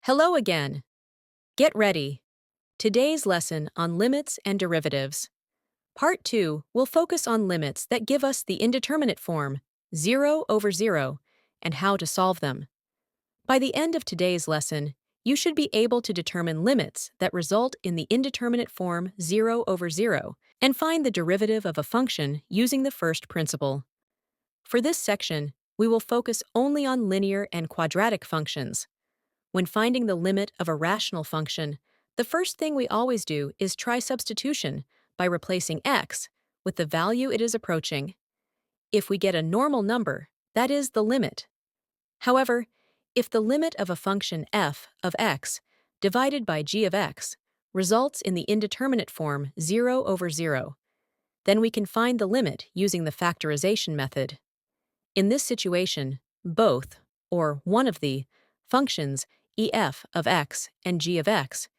Hello again. Get ready. Today's lesson on limits and derivatives. Part 2 will focus on limits that give us the indeterminate form, 0 over 0, and how to solve them. By the end of today's lesson, you should be able to determine limits that result in the indeterminate form 0 over 0 and find the derivative of a function using the first principle. For this section, we will focus only on linear and quadratic functions. When finding the limit of a rational function, the first thing we always do is try substitution by replacing x with the value it is approaching. If we get a normal number, that is the limit. However, if the limit of a function f of x divided by g of x results in the indeterminate form 0 over 0, then we can find the limit using the factorization method. In this situation, both, or one of the, functions ef of x and g of x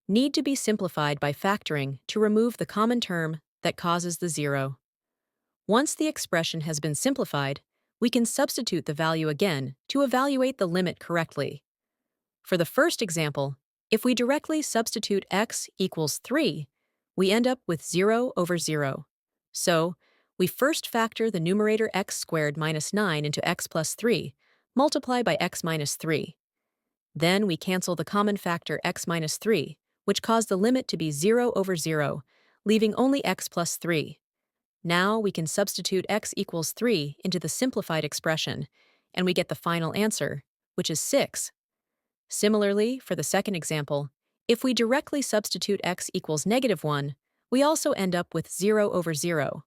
need to be simplified by factoring to remove the common term that causes the zero. Once the expression has been simplified, we can substitute the value again to evaluate the limit correctly. For the first example, if we directly substitute x equals 3, we end up with 0 over 0. So, we first factor the numerator x squared minus 9 into x plus 3, multiply by x minus 3. Then we cancel the common factor x minus 3, which caused the limit to be 0 over 0, leaving only x plus 3. Now we can substitute x equals 3 into the simplified expression, and we get the final answer, which is 6. Similarly, for the second example, if we directly substitute x equals -1, we also end up with 0 over 0.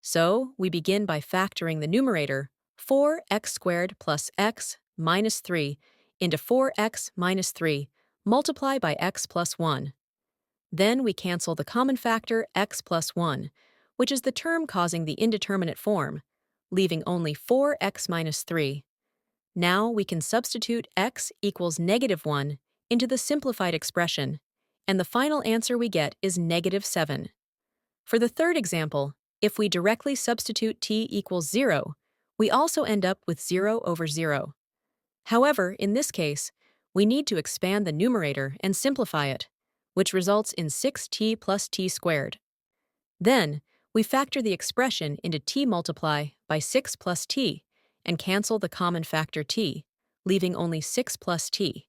So, we begin by factoring the numerator, 4x squared plus x minus 3, into 4x minus 3, multiply by x plus 1. Then we cancel the common factor x plus 1, which is the term causing the indeterminate form, leaving only 4x minus 3. Now we can substitute x equals -1 into the simplified expression, and the final answer we get is -7. For the third example, if we directly substitute t equals 0, we also end up with 0 over 0. However, in this case, we need to expand the numerator and simplify it, which results in 6t plus t squared. Then, we factor the expression into t multiply by 6 plus t and cancel the common factor t, leaving only 6 plus t.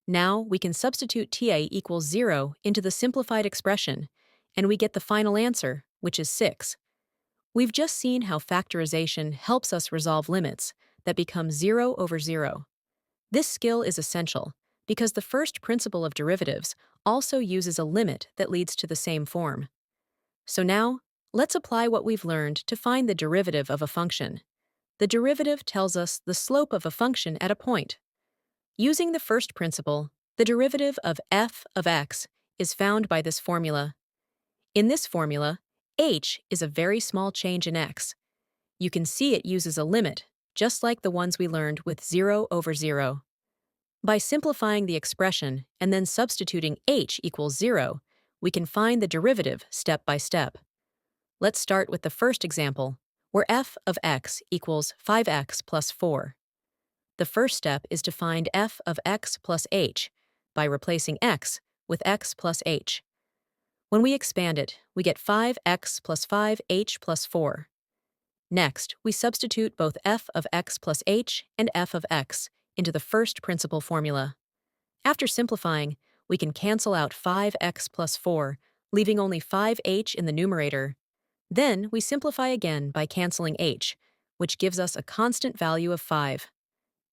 Now we can substitute ta equals 0 into the simplified expression, and we get the final answer, which is 6. We've just seen how factorization helps us resolve limits that become 0 over 0. This skill is essential because the first principle of derivatives also uses a limit that leads to the same form. So now, let's apply what we've learned to find the derivative of a function. The derivative tells us the slope of a function at a point. Using the first principle, the derivative of f of x is found by this formula. In this formula, h is a very small change in x. You can see it uses a limit, just like the ones we learned with 0 over 0. By simplifying the expression and then substituting h equals 0, we can find the derivative step by step. Let's start with the first example, where f of x equals 5x plus 4. The first step is to find f of x plus h by replacing x with x plus h. When we expand it, we get 5x plus 5h plus 4. Next, we substitute both f of x plus h and f of x into the first principle formula. After simplifying, we can cancel out 5x plus 4, leaving only 5h in the numerator. Then we simplify again by canceling h, which gives us a constant value of 5.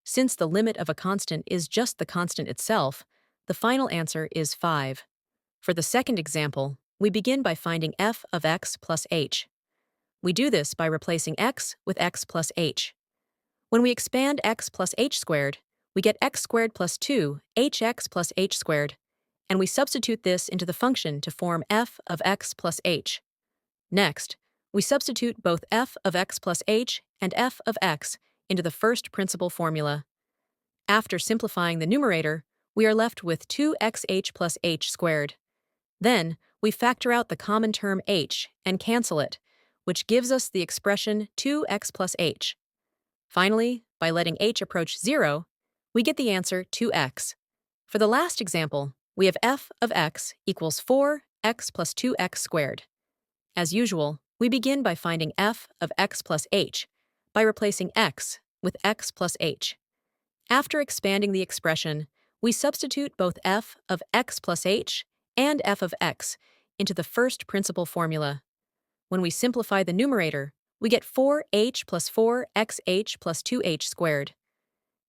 Since the limit of a constant is just the constant itself, the final answer is 5. For the second example, we begin by finding f of x plus h. We do this by replacing x with x plus h. When we expand x plus h squared, we get x squared plus 2 hx plus h squared, and we substitute this into the function to form f of x plus h. Next, we substitute both f of x plus h and f of x into the first principle formula. After simplifying the numerator, we are left with 2xh plus h squared. Then, we factor out the common term h and cancel it, which gives us the expression 2x plus h. Finally, by letting h approach 0, we get the answer 2x. For the last example, we have f of x equals 4x plus 2x squared. As usual, we begin by finding f of x plus h by replacing x with x plus h. After expanding the expression, we substitute both f of x plus h and f of x into the first principal formula. When we simplify the numerator, we get 4h plus 4xh plus 2h squared.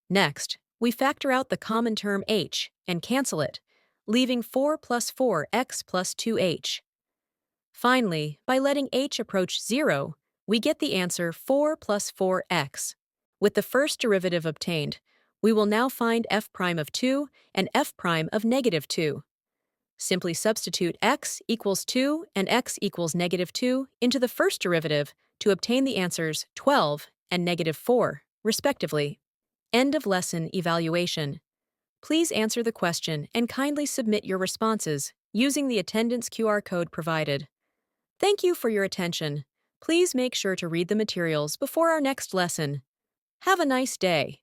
Next, we factor out the common term h and cancel it, leaving 4 plus 4x plus 2h. Finally, by letting h approach 0, we get the answer 4 plus 4x. With the first derivative obtained, we will now find f prime of 2 and f prime of negative 2. Simply substitute x equals 2 and x equals negative 2 into the first derivative to obtain the answers 12 and negative 4, respectively. End of lesson evaluation. Please answer the question and kindly submit your responses using the attendance QR code provided. Thank you for your attention. Please make sure to read the materials before our next lesson. Have a nice day.